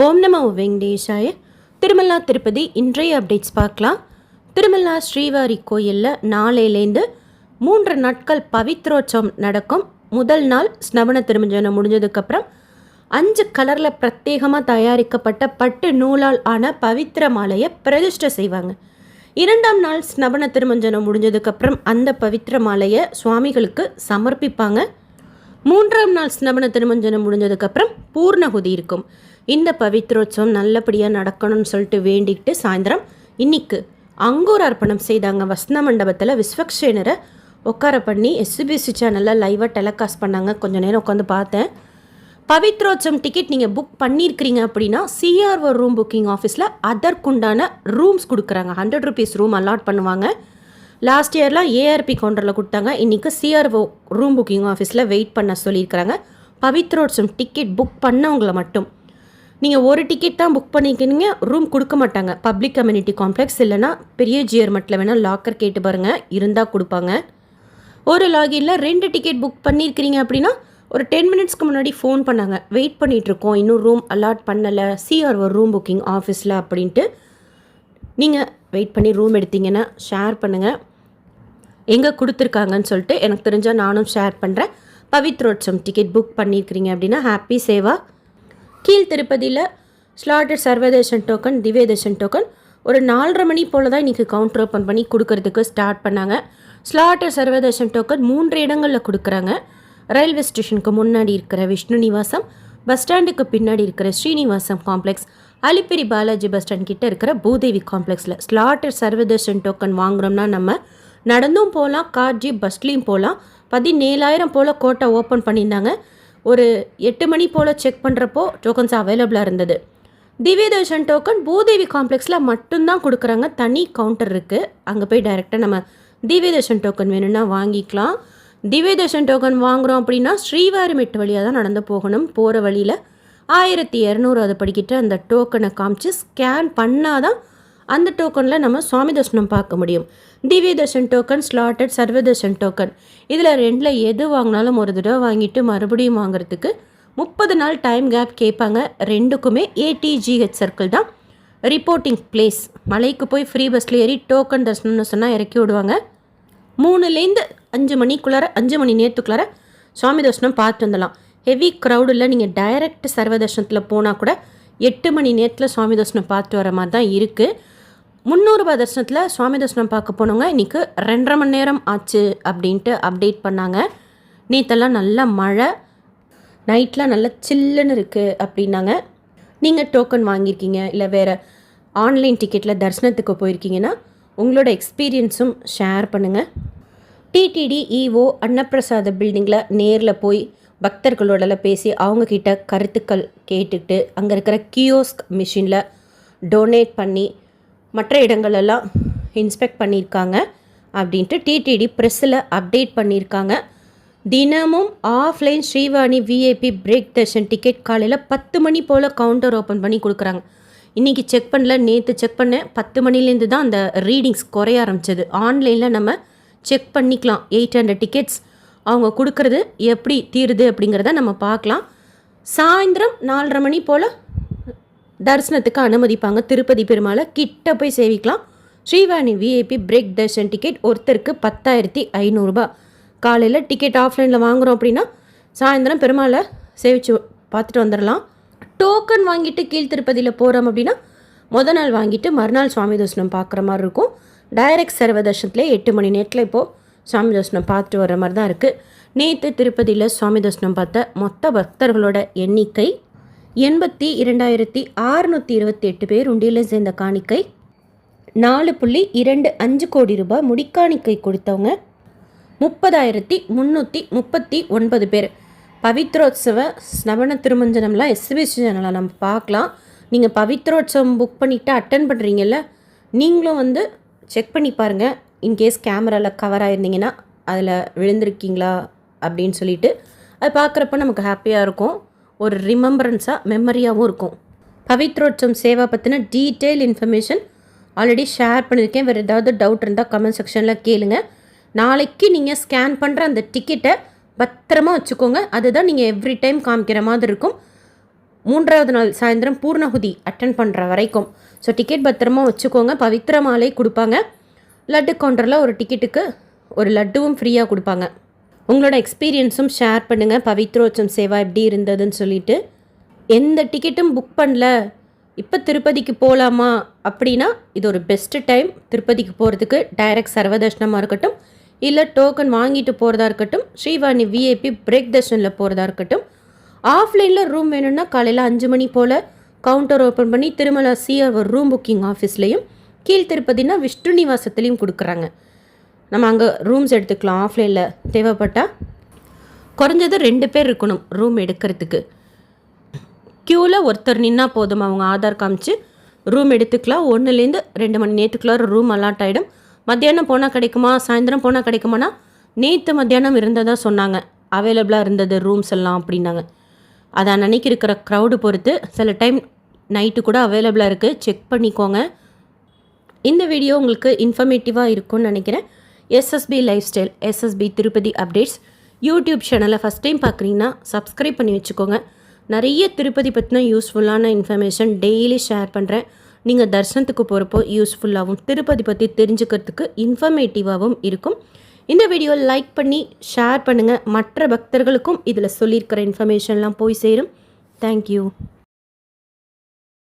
ஓம் நமோ வெங்கடேஷாய. திருமலா திருப்பதி இன்றைய அப்டேட்ஸ் பார்க்கலாம். திருமலா ஸ்ரீவாரி கோயிலில் நாளையிலேருந்து 3 நாட்கள் பவித்ரோற்சவம் நடக்கும். முதல் நாள் ஸ்நபன திருமஞ்சனம் முடிஞ்சதுக்கப்புறம் 5 கலரில் பிரத்யேகமாக தயாரிக்கப்பட்ட பட்டு நூலால் ஆன பவித்திர மாலையை பிரதிஷ்டை செய்வாங்க. 2ஆம் நாள் ஸ்நபன திருமஞ்சனம் முடிஞ்சதுக்கப்புறம் அந்த பவித்திர மாலையை சுவாமிகளுக்கு சமர்ப்பிப்பாங்க. 3ஆம் நாள் ஸ்நபன திருமஞ்சனம் முடிஞ்சதுக்கப்புறம் பூர்ணகுதி இருக்கும். இந்த பவித்ரோற்சவம் நல்லபடியாக நடக்கணும்னு சொல்லிட்டு வேண்டிக்கிட்டு சாயந்தரம் இன்னைக்கு அங்கூர் அர்ப்பணம் செய்தாங்க. வசந்த மண்டபத்தில் விஸ்வக்ஷேனரை உட்கார பண்ணி எஸ்பிசி சேனலில் லைவாக டெலிகாஸ்ட் பண்ணாங்க. கொஞ்சம் நேரம் உட்காந்து பார்த்தேன். பவித்ரோற்சவம் டிக்கெட் நீங்கள் புக் பண்ணியிருக்கிறீங்க அப்படின்னா சிஆர்ஓ ரூம் புக்கிங் ஆஃபீஸில் அதற்குண்டான ரூம்ஸ் கொடுக்குறாங்க. 100 rupees ரூம் அலாட் பண்ணுவாங்க. லாஸ்ட் இயர்லாம் ஏஆர்பி கவுண்டரில் கொடுத்தாங்க. இன்றைக்கி சிஆர்ஓ ரூம் புக்கிங் ஆஃபீஸில் வெயிட் பண்ண சொல்லியிருக்கிறாங்க. பவித்ரோற்சவம் டிக்கெட் புக் பண்ணவங்களை மட்டும். நீங்கள் ஒரு டிக்கெட் தான் புக் பண்ணிக்கிறீங்க, ரூம் கொடுக்க மாட்டாங்க. பப்ளிக் கம்யூனிட்டி காம்ப்ளெக்ஸ் இல்லைனா பெரிய ஜியர்மட்டில் வேணால் லாக்கர் கேட்டு பாருங்கள், இருந்தால் கொடுப்பாங்க. ஒரு லாகின்ல 2 டிக்கெட் புக் பண்ணியிருக்கிறீங்க அப்படின்னா ஒரு 10 minutesக்கு முன்னாடி ஃபோன் பண்ணாங்க, வெயிட் பண்ணிகிட்ருக்கோம், இன்னும் ரூம் அலாட் பண்ணலை சிஆர்ஓ ரூம் புக்கிங் ஆஃபீஸில் அப்படின்ட்டு. நீங்கள் வெயிட் பண்ணி ரூம் எடுத்தீங்கன்னா ஷேர் பண்ணுங்கள், எங்கே கொடுத்துருக்காங்கன்னு சொல்லிட்டு. எனக்கு தெரிஞ்சால் நானும் ஷேர் பண்ணுறேன். பவித்ரோற்சவம் டிக்கெட் புக் பண்ணியிருக்கிறீங்க அப்படின்னா ஹாப்பி சேவா. கீழ் திருப்பதியில் ஸ்லாட்டர் சர்வதேசன் டோக்கன், திவ்யதேசன் டோக்கன் ஒரு 4:30 மணி போல் தான் இன்றைக்கி கவுண்டர் ஓப்பன் பண்ணி கொடுக்கறதுக்கு ஸ்டார்ட் பண்ணாங்க. ஸ்லாட்டர் சர்வதேசன் டோக்கன் 3 இடங்களில் கொடுக்குறாங்க. ரயில்வே ஸ்டேஷனுக்கு முன்னாடி இருக்கிற விஷ்ணு நிவாசம், பஸ் ஸ்டாண்டுக்கு பின்னாடி இருக்கிற Srinivasam complex, Alipiri Balaji bus stand கிட்ட இருக்கிற பூதேவி காம்ப்ளெக்ஸில். ஸ்லாட்டர் சர்வதேசன் டோக்கன் வாங்குகிறோம்னா நம்ம நடந்தும் போகலாம், கார் ஜீப் பஸ்லேயும் போகலாம். 17,000 போல் கோட்டை ஓப்பன் பண்ணியிருந்தாங்க. ஒரு 8 மணி போல் செக் பண்ணுறப்போ டோக்கன்ஸ் அவைலபிளாக இருந்தது. திவ்யதர்ஷன் டோக்கன் பூதேவி காம்ப்ளெக்ஸில் மட்டும்தான் கொடுக்குறாங்க. தனி கவுண்டர் இருக்குது, அங்கே போய் டைரெக்டாக நம்ம திவ்யதர்ஷன் டோக்கன் வேணும்னா வாங்கிக்கலாம். திவ்யதர்ஷன் டோக்கன் வாங்குகிறோம் அப்படின்னா ஸ்ரீவாரிமெட்டு வழியாக தான் நடந்து போகணும். போகிற வழியில் 1200 அதை படிக்கிட்டு அந்த டோக்கனை காமிச்சு ஸ்கேன் பண்ணால் தான் அந்த டோக்கனில் நம்ம சுவாமி தர்ஷனம் பார்க்க முடியும். Divya Darshan token, slotted Sarvadarshan token, இதில் 2ல் எது வாங்கினாலும் ஒரு தடவை வாங்கிட்டு மறுபடியும் வாங்குறதுக்கு 30 நாள் டைம் கேப் கேட்பாங்க. 2க்குமே ஏடிஜிஹெச் சர்க்கிள் தான் ரிப்போர்ட்டிங் பிளேஸ். மலைக்கு போய் ஃப்ரீ பஸ்ஸில் ஏறி டோக்கன் தர்ஷனம்னு சொன்னால் இறக்கி விடுவாங்க. 3லேருந்து 5 மணிக்குள்ளார 5 மணி நேரத்துக்குள்ளார சுவாமி தர்ஷனம் பார்த்து வந்துடலாம். ஹெவி க்ரௌடில் நீங்கள் டைரக்ட் சர்வதர்ஷனத்தில் போனால் கூட 8 மணி நேரத்தில் சுவாமி தர்ஷனம் பார்த்து வர மாதிரி தான் இருக்குது. 300 ரூபாய் தர்ஷனத்தில் சுவாமி தர்ஷனம் பார்க்க போனவங்க இன்றைக்கி 2.5 மணி நேரம் ஆச்சு அப்படின்ட்டு அப்டேட் பண்ணாங்க. நேற்றெல்லாம் நல்லா மழை, நைட்லாம் நல்லா சில்லுன்னு இருக்குது அப்படின்னாங்க. நீங்கள் டோக்கன் வாங்கியிருக்கீங்க இல்லை வேறு ஆன்லைன் டிக்கெட்டில் தரிசனத்துக்கு போயிருக்கீங்கன்னா உங்களோட எக்ஸ்பீரியன்ஸும் ஷேர் பண்ணுங்கள். டிடிடி இஓ அன்னப்பிரசாத பில்டிங்கில் நேரில் போய் பக்தர்களோட பேசி அவங்கக்கிட்ட கருத்துக்கள் கேட்டுக்கிட்டு அங்கே இருக்கிற கியோஸ்க் மிஷினில் டொனேட் பண்ணி மற்ற இடங்களெல்லாம் இன்ஸ்பெக்ட் பண்ணியிருக்காங்க அப்படின்ட்டு டிடிடி ப்ரெஸ்ஸில் அப்டேட் பண்ணியிருக்காங்க. தினமும் offline Srivani VIP break darshan ticket காலையில் 10 மணி போல் கவுண்டர் ஓப்பன் பண்ணி கொடுக்குறாங்க. இன்றைக்கி செக் பண்ணல, நேற்று செக் பண்ணேன். 10 மணிலேருந்து தான் அந்த ரீடிங்ஸ் குறைய ஆரம்பிச்சது. ஆன்லைனில் நம்ம செக் பண்ணிக்கலாம். 800 டிக்கெட்ஸ் அவங்க கொடுக்கறது எப்படி தீருது அப்படிங்கிறத நம்ம பார்க்கலாம். சாயந்தரம் 4:30 மணி போல் தரிசனத்துக்கு அனுமதிப்பாங்க. திருப்பதி பெருமாளை கிட்ட போய் சேவிக்கலாம். Srivani VIP break darshan ticket ஒருத்தருக்கு 10,500 ரூபாய். காலையில் டிக்கெட் ஆஃப்லைனில் வாங்குகிறோம் அப்படின்னா சாயந்தரம் பெருமாளை சேவிச்சு பார்த்துட்டு வந்துடலாம். டோக்கன் வாங்கிட்டு கீழ் திருப்பதியில் போகிறோம் அப்படின்னா முதல் நாள் வாங்கிட்டு மறுநாள் சுவாமி தரிசனம் பார்க்குற மாதிரி இருக்கும். டைரக்ட் சர்வ தர்ஷனத்திலே 8 மணி நேரத்தில் இப்போது சுவாமி தரிசனம் பார்த்துட்டு வர மாதிரி தான் இருக்குது. நேற்று திருப்பதியில் சுவாமி தரிசனம் பார்த்த மொத்த பக்தர்களோட எண்ணிக்கை 82,628 பேர். உண்டியில் சேர்ந்த காணிக்கை 4.25 கோடி ரூபாய். முடிக்காணிக்கை கொடுத்தவங்க 30,339 பேர். பவித்ரோத்சவ ஸ்நபன திருமஞ்சனம்லாம் எஸ்பிசி சேனலில் நம்ம பார்க்கலாம். நீங்கள் பவித்ரோத்சவம் புக் பண்ணிவிட்டு அட்டன் பண்ணுறீங்கல்ல, நீங்களும் வந்து செக் பண்ணி பாருங்கள். இன்கேஸ் கேமராவில் கவர் ஆகிருந்தீங்கன்னா அதில் விழுந்திருக்கீங்களா அப்படின்னு சொல்லிட்டு அது பார்க்குறப்ப நமக்கு ஹாப்பியாக இருக்கும். ஒரு ரிமெம்பரன்ஸாக மெமரியாகவும் இருக்கும். பவித்ரோற்சவம் சேவா பற்றின டீட்டெயில் இன்ஃபர்மேஷன் ஆல்ரெடி ஷேர் பண்ணியிருக்கேன். வேறு ஏதாவது டவுட் இருந்தால் கமெண்ட் செக்ஷனில் கேளுங்க. நாளைக்கு நீங்கள் ஸ்கேன் பண்ணுற அந்த டிக்கெட்டை பத்திரமா வச்சுக்கோங்க. அதுதான் நீங்கள் எவ்ரி டைம் காமிக்கிற மாதிரி இருக்கும். 3வது நாள் சாயந்தரம் பூர்ணகுதி அட்டன் பண்ணுற வரைக்கும். ஸோ டிக்கெட் பத்திரமா வச்சுக்கோங்க. பவித்ர மாலை கொடுப்பாங்க. லட்டு கவுண்டரில் ஒரு டிக்கெட்டுக்கு ஒரு லட்டுவும் ஃப்ரீயாக கொடுப்பாங்க. உங்களோட எக்ஸ்பீரியன்ஸும் ஷேர் பண்ணுங்கள். பவித்ரோச்சம் சேவா எப்படி இருந்ததுன்னு சொல்லிட்டு. எந்த டிக்கெட்டும் புக் பண்ணல, இப்போ திருப்பதிக்கு போகலாமா அப்படின்னா இது ஒரு பெஸ்ட்டு டைம் திருப்பதிக்கு போகிறதுக்கு. டைரக்ட் சர்வதர்ஷனமாக இருக்கட்டும், இல்லை டோக்கன் வாங்கிட்டு போகிறதா இருக்கட்டும், ஸ்ரீவாணி விஐபி பிரேக் தர்ஷனில் போகிறதா இருக்கட்டும். ஆஃப்லைனில் ரூம் வேணும்னா காலையில் 5 மணி போல் கவுண்டர் ஓப்பன் பண்ணி திருமலா சிஆர் ஒரு ரூம் புக்கிங் ஆஃபீஸ்லேயும், கீழ் திருப்பதினா விஷ்ணு நிவாசத்துலேயும் கொடுக்குறாங்க. நம்ம அங்கே ரூம்ஸ் எடுத்துக்கலாம். ஆஃப்லைனில் தேவைப்பட்டால் குறைஞ்சது 2 பேர் இருக்கணும் ரூம் எடுக்கிறதுக்கு. க்யூவில் ஒருத்தர் நின்னா போதும், அவங்க ஆதார் காமிச்சு ரூம் எடுத்துக்கலாம். 1லேருந்து 2 மணி நேரத்துக்குள்ளார ரூம் அலாட் ஆகிடும். மத்தியானம் போனால் கிடைக்குமா, சாயந்தரம் போனால் கிடைக்குமானா, நேற்று மத்தியானம் இருந்ததாக சொன்னாங்க. அவைலபிளாக இருந்தது ரூம்ஸ் எல்லாம் அப்படின்னாங்க. அது அன்னைக்கு இருக்கிற க்ரௌடு பொறுத்து சில டைம் நைட்டு கூட அவைலபிளாக இருக்குது. செக் பண்ணிக்கோங்க. இந்த வீடியோ உங்களுக்கு இன்ஃபர்மேட்டிவாக இருக்கும்னு நினைக்கிறேன். SSP life style, SSP Tirupati updates YouTube சேனலை ஃபஸ்ட் டைம் பார்க்குறீங்கன்னா சப்ஸ்கிரைப் பண்ணி வச்சுக்கோங்க. நிறைய திருப்பதி பற்றின யூஸ்ஃபுல்லான இன்ஃபர்மேஷன் டெய்லி ஷேர் பண்ணுறேன். நீங்கள் தரிசனத்துக்கு போகிறப்போ யூஸ்ஃபுல்லாகவும் திருப்பதி பற்றி தெரிஞ்சுக்கிறதுக்கு இன்ஃபர்மேட்டிவாகவும் இருக்கும். இந்த வீடியோ லைக் பண்ணி ஷேர் பண்ணுங்கள். மற்ற பக்தர்களுக்கும் இதில் சொல்லியிருக்கிற இன்ஃபர்மேஷன்லாம் போய் சேரும். தேங்க்யூ.